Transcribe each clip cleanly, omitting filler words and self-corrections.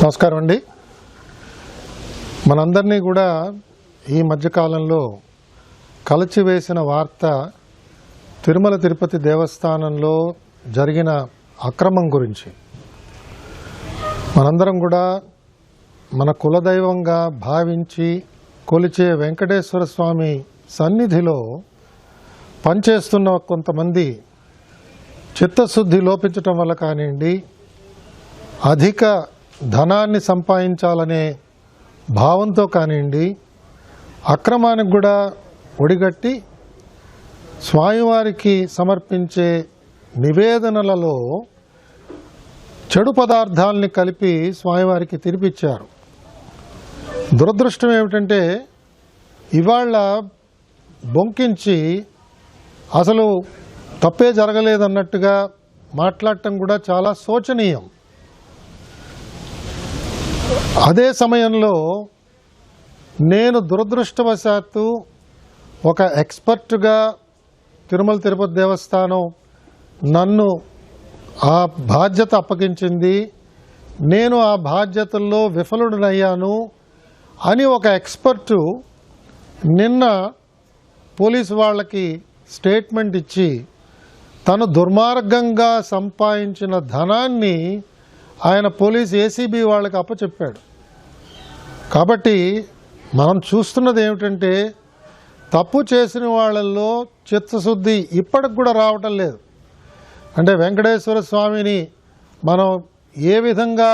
నమస్కారం అండి. మనందరినీ కూడా ఈ మధ్యకాలంలో కలిచివేసిన వార్త తిరుమల తిరుపతి దేవస్థానంలో జరిగిన అక్రమం గురించి. మనందరం కూడా మన కులదైవంగా భావించి కొలిచే వెంకటేశ్వర స్వామి సన్నిధిలో పనిచేస్తున్న కొంతమంది చిత్తశుద్ధి లోపించటం వల్ల కానివ్వండి, అధిక ధనాన్ని సంపాదించాలనే భావంతో కానివ్వండి, అక్రమానికి కూడా ఒడిగట్టి స్వామివారికి సమర్పించే నివేదనలలో చెడు పదార్థాలని కలిపి స్వామివారికి తినిపించారు. దురదృష్టం ఏమిటంటే ఇవాళ బొంకించి అసలు తప్పే జరగలేదన్నట్టుగా మాట్లాడటం కూడా చాలా శోచనీయం. అదే సమయంలో నేను దురదృష్టవశాత్తు ఒక ఎక్స్పర్ట్గా తిరుమల తిరుపతి దేవస్థానం నన్ను ఆ బాధ్యత అప్పగించింది, నేను ఆ బాధ్యతల్లో విఫలుడనయ్యాను అని ఒక ఎక్స్పర్టు నిన్న పోలీసు వాళ్ళకి స్టేట్మెంట్ ఇచ్చి తను దుర్మార్గంగా సంపాదించిన ధనాన్ని ఆయన పోలీసు ఏసీబీ వాళ్ళకి అప్పచెప్పాడు. కాబట్టి మనం చూస్తున్నది ఏమిటంటే తప్పు చేసిన వాళ్ళల్లో చిత్తశుద్ధి ఇప్పటికి కూడా రావటం లేదు. అంటే వెంకటేశ్వర స్వామిని మనం ఏ విధంగా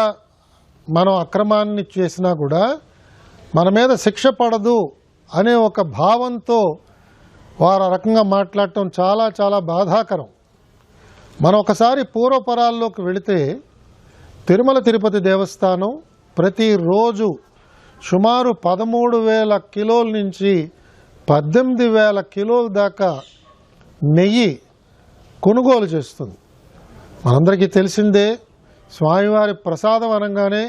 మనం అక్రమాన్ని చేసినా కూడా మన మీద శిక్ష పడదు అనే ఒక భావంతో వారు ఆ రకంగా మాట్లాడటం చాలా చాలా బాధాకరం. మనం ఒకసారి పూర్వపరాల్లోకి వెళితే తిరుమల తిరుపతి దేవస్థానం ప్రతిరోజు సుమారు 13,000 కిలోల నుంచి 18,000 కిలోల దాకా నెయ్యి కొనుగోలు చేస్తుంది. మనందరికీ తెలిసిందే, స్వామివారి ప్రసాదం అనగానే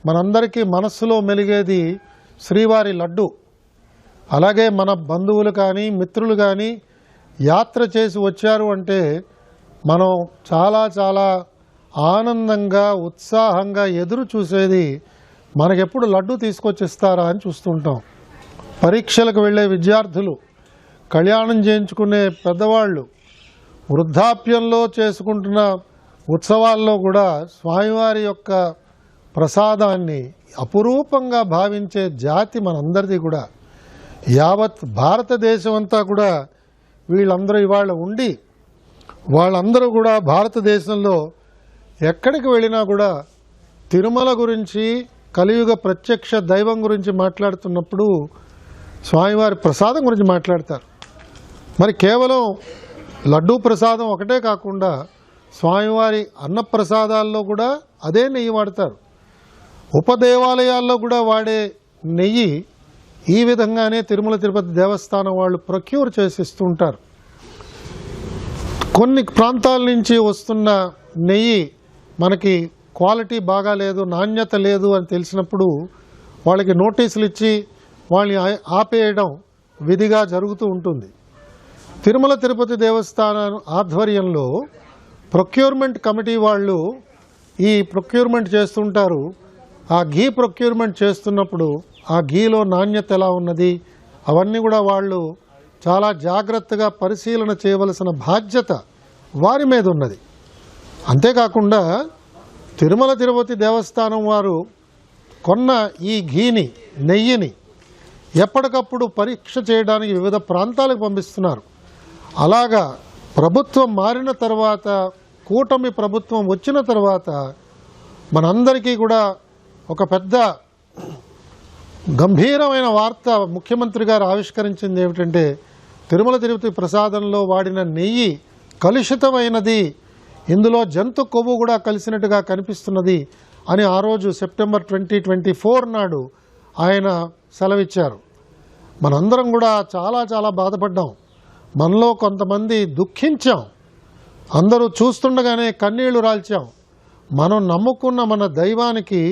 మనందరికీ మనస్సులో మెలిగేది శ్రీవారి లడ్డు. అలాగే మన బంధువులు కానీ మిత్రులు కానీ యాత్ర చేసి వచ్చారు అంటే మనం చాలా చాలా ఆనందంగా ఉత్సాహంగా ఎదురు చూసేది మనకెప్పుడు లడ్డు తీసుకొచ్చిస్తారా అని చూస్తుంటాం. పరీక్షలకు వెళ్ళే విద్యార్థులు, కళ్యాణం చేయించుకునే పెద్దవాళ్ళు, వృద్ధాప్యంలో చేసుకుంటున్న ఉత్సవాల్లో కూడా స్వామివారి యొక్క ప్రసాదాన్ని అపురూపంగా భావించే జాతి మనందరిది కూడా. యావత్ భారతదేశం అంతా కూడా వీళ్ళందరూ ఇవాళ ఉండి వాళ్ళందరూ కూడా భారతదేశంలో ఎక్కడికి వెళ్ళినా కూడా తిరుమల గురించి, కలియుగ ప్రత్యక్ష దైవం గురించి మాట్లాడుతున్నప్పుడు స్వామివారి ప్రసాదం గురించి మాట్లాడతారు. మరి కేవలం లడ్డూ ప్రసాదం ఒకటే కాకుండా స్వామివారి అన్నప్రసాదాల్లో కూడా అదే నెయ్యి వాడతారు. ఉపదేవాలయాల్లో కూడా వాడే నెయ్యి ఈ విధంగానే తిరుమల తిరుపతి దేవస్థానం వాళ్ళు ప్రొక్యూర్ చేసి ఇస్తుంటారు. కొన్ని ప్రాంతాల నుంచి వస్తున్న నెయ్యి మనకి క్వాలిటీ బాగా లేదు, నాణ్యత లేదు అని తెలిసినప్పుడు వాళ్ళకి నోటీసులు ఇచ్చి వాళ్ళని ఆపేయడం విధిగా జరుగుతూ ఉంటుంది. తిరుమల తిరుపతి దేవస్థానం ఆధ్వర్యంలో ప్రొక్యూర్మెంట్ కమిటీ వాళ్ళు ఈ ప్రొక్యూర్మెంట్ చేస్తుంటారు. ఆ ఘీ ప్రొక్యూర్మెంట్ చేస్తున్నప్పుడు ఆ ఘీలో నాణ్యత ఎలా ఉన్నది అవన్నీ కూడా వాళ్ళు చాలా జాగ్రత్తగా పరిశీలన చేయవలసిన బాధ్యత వారి మీద ఉన్నది. అంతేకాకుండా తిరుమల తిరుపతి దేవస్థానం వారు కొన్న ఈ ఘీని, నెయ్యిని ఎప్పటికప్పుడు పరీక్ష చేయడానికి వివిధ ప్రాంతాలకు పంపిస్తున్నారు. అలాగా ప్రభుత్వం మారిన తర్వాత, కూటమి ప్రభుత్వం వచ్చిన తర్వాత మనందరికీ కూడా ఒక పెద్ద గంభీరమైన వార్త ముఖ్యమంత్రి గారు ఆవిష్కరించింది ఏమిటంటే తిరుమల తిరుపతి ప్రసాదంలో వాడిన నెయ్యి కలుషితమైనది, ఇందులో జంతు కొవ్వు కూడా కలిసినట్టుగా కనిపిస్తున్నది అని ఆ రోజు సెప్టెంబర్ 2024 నాడు ఆయన సెలవిచ్చారు. మనందరం కూడా చాలా చాలా బాధపడ్డాం. మనలో కొంతమంది దుఃఖించాం. అందరూ చూస్తుండగానే కన్నీళ్లు రాల్చాం. మనం నమ్ముకున్న మన దైవానికి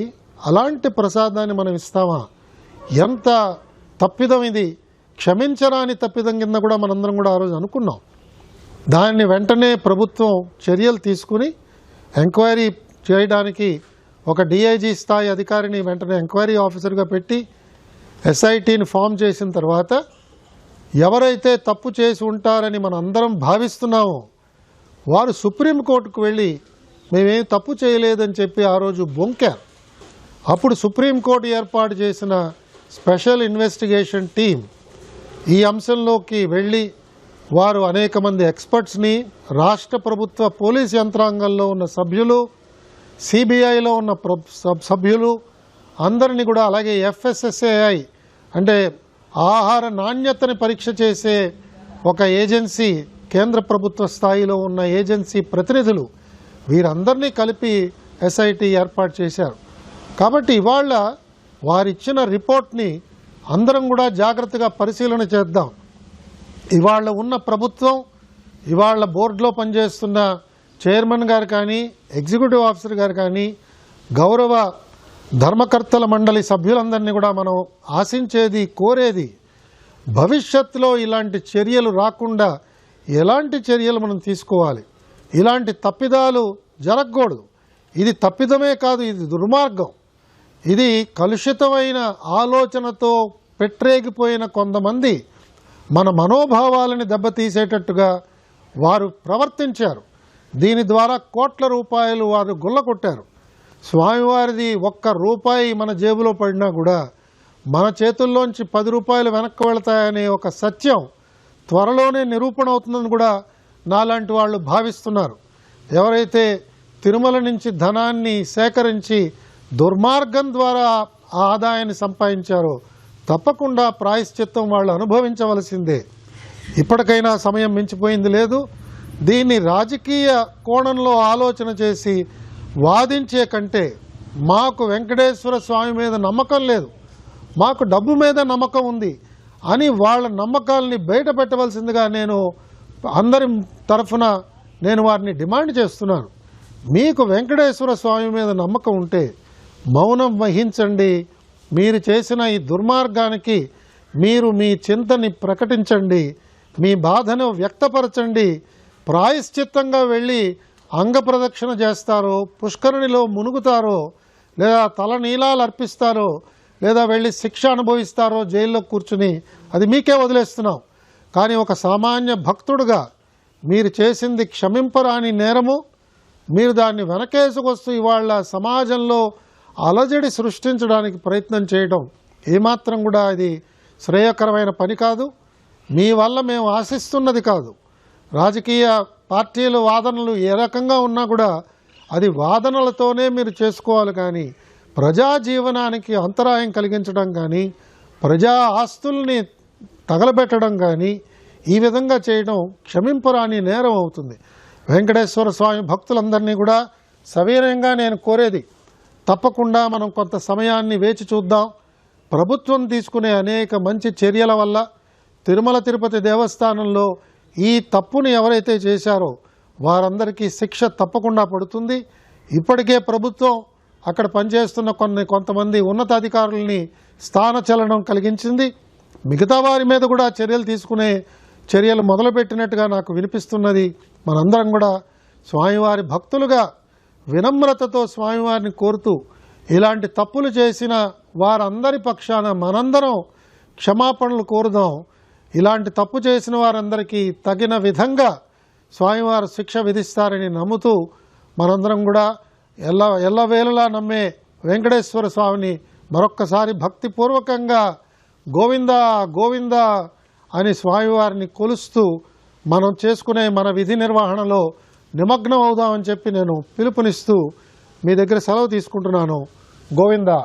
అలాంటి ప్రసాదాన్ని మనం ఇస్తామా? ఎంత తప్పిదం ఇది! క్షమించరాని తప్పిదం కింద కూడా మనందరం కూడా ఆ రోజు అనుకున్నాం. దాన్ని వెంటనే ప్రభుత్వం చర్యలు తీసుకుని ఎంక్వైరీ చేయడానికి ఒక డిఐజీ స్థాయి అధికారిని వెంటనే ఎంక్వైరీ ఆఫీసర్గా పెట్టి ఎస్ఐటీని ఫామ్ చేసిన తర్వాత ఎవరైతే తప్పు చేసి ఉంటారని మనం అందరం భావిస్తున్నామో వారు సుప్రీంకోర్టుకు వెళ్ళి మేమేం తప్పు చేయలేదని చెప్పి ఆ రోజు బొంకారు. అప్పుడు సుప్రీంకోర్టు ఏర్పాటు చేసిన స్పెషల్ ఇన్వెస్టిగేషన్ టీం ఈ అంశంలోకి వెళ్ళి వారు అనేక మంది ఎక్స్పర్ట్స్ని, రాష్ట్ర ప్రభుత్వ పోలీస్ యంత్రాంగంలో ఉన్న సభ్యులు, సిబిఐలో ఉన్న సభ్యులు అందరినీ కూడా, అలాగే FSSAI అంటే ఆహార నాణ్యతని పరీక్ష చేసే ఒక ఏజెన్సీ, కేంద్ర ప్రభుత్వ స్థాయిలో ఉన్న ఏజెన్సీ ప్రతినిధులు, వీరందరినీ కలిపి SIT ఏర్పాటు చేశారు. కాబట్టి ఇవాళ వారిచ్చిన రిపోర్ట్ని అందరం కూడా జాగ్రత్తగా పరిశీలన చేద్దాం. ఇవాళ ఉన్న ప్రభుత్వం, ఇవాళ బోర్డులో పనిచేస్తున్న చైర్మన్ గారు కానీ, ఎగ్జిక్యూటివ్ ఆఫీసర్ గారు కానీ, గౌరవ ధర్మకర్తల మండలి సభ్యులందరినీ కూడా మనం ఆశించేది, కోరేది, భవిష్యత్తులో ఇలాంటి చర్యలు రాకుండా ఎలాంటి చర్యలు మనం తీసుకోవాలి. ఇలాంటి తప్పిదాలు జరగకూడదు. ఇది తప్పిదమే కాదు, ఇది దుర్మార్గం. ఇది కలుషితమైన ఆలోచనతో పెట్టరేగిపోయిన కొంతమంది మన మనోభావాలని దెబ్బతీసేటట్టుగా వారు ప్రవర్తించారు. దీని ద్వారా కోట్ల రూపాయలు వారు గుల్లకొట్టారు. స్వామివారిది ఒక్క రూపాయి మన జేబులో పడినా కూడా మన చేతుల్లోంచి 10 రూపాయలు వెనక్కి వెళతాయనే ఒక సత్యం త్వరలోనే నిరూపణ అవుతుందని కూడా నాలాంటి వాళ్ళు భావిస్తున్నారు. ఎవరైతే తిరుమల నుంచి ధనాన్ని సేకరించి దుర్మార్గం ద్వారా ఆ ఆదాయాన్ని సంపాదించారో తప్పకుండా ప్రాయశ్చిత్తం వాళ్ళు అనుభవించవలసిందే. ఇప్పటికైనా సమయం మించిపోయింది లేదు. దీన్ని రాజకీయ కోణంలో ఆలోచన చేసి వాదించే కంటే మాకు వెంకటేశ్వర స్వామి మీద నమ్మకం లేదు, మాకు డబ్బు మీద నమ్మకం ఉంది అని వాళ్ళ నమ్మకాలని బయట పెట్టవలసిందిగా నేను అందరి తరఫున నేను వారిని డిమాండ్ చేస్తున్నాను. మీకు వెంకటేశ్వర స్వామి మీద నమ్మకం ఉంటే మౌనం వహించండి. మీరు చేసిన ఈ దుర్మార్గానికి మీరు మీ చింతని ప్రకటించండి, మీ బాధను వ్యక్తపరచండి. ప్రాయశ్చిత్తంగా వెళ్ళి అంగప్రదక్షిణ చేస్తారో, పుష్కరిణిలో మునుగుతారో, లేదా తల నీలాలు అర్పిస్తారో, లేదా వెళ్ళి శిక్ష అనుభవిస్తారో జైల్లో కూర్చుని, అది మీకే వదిలేస్తున్నాం. కానీ ఒక సామాన్య భక్తుడుగా మీరు చేసింది క్షమింపరాని నేరము. మీరు దాన్ని వెనకేసుకొస్తూ ఇవాళ సమాజంలో అలజడి సృష్టించడానికి ప్రయత్నం చేయడం ఏమాత్రం కూడా అది శ్రేయకరమైన పని కాదు. మీ వల్ల మేము ఆశిస్తున్నది కాదు. రాజకీయ పార్టీల వాదనలు ఏ రకంగా ఉన్నా కూడా అది వాదనలతోనే మీరు చేసుకోవాలి. కానీ ప్రజా జీవనానికి అంతరాయం కలిగించడం కానీ, ప్రజా ఆస్తుల్ని తగలబెట్టడం కానీ ఈ విధంగా చేయడం క్షమింపరాని నేరం అవుతుంది. వెంకటేశ్వర స్వామి భక్తులందరినీ కూడా సవినయంగా నేను కోరేది, తప్పకుండా మనం కొంత సమయాన్ని వేచి చూద్దాం. ప్రభుత్వం తీసుకునే అనేక మంచి చర్యల వల్ల తిరుమల తిరుపతి దేవస్థానంలో ఈ తప్పుని ఎవరైతే చేశారో వారందరికీ శిక్ష తప్పకుండా పడుతుంది. ఇప్పటికే ప్రభుత్వం అక్కడ పనిచేస్తున్న కొంతమంది ఉన్నతాధికారుల్ని స్థానచలనం కలిగించింది. మిగతా వారి మీద కూడా చర్యలు తీసుకునే చర్యలు మొదలుపెట్టినట్టుగా నాకు వినిపిస్తున్నది. మనందరం కూడా స్వామివారి భక్తులుగా వినమ్రతతో స్వామివారిని కోరుతూ ఇలాంటి తప్పులు చేసిన వారందరి పక్షాన మనందరం క్షమాపణలు కోరుదాం. ఇలాంటి తప్పు చేసిన వారందరికీ తగిన విధంగా స్వామివారు శిక్ష విధిస్తారని నమ్ముతూ మనందరం కూడా ఎల్లవేళలా నమ్మే వెంకటేశ్వర స్వామిని మరొక్కసారి భక్తిపూర్వకంగా గోవిందా గోవిందా అని స్వామివారిని కొలుస్తూ మనం చేసుకునే మన విధి నిర్వహణలో నిమగ్నం అవుదామని చెప్పి నేను పిలుపునిస్తూ మీ దగ్గర సెలవు తీసుకుంటున్నాను. గోవిందా.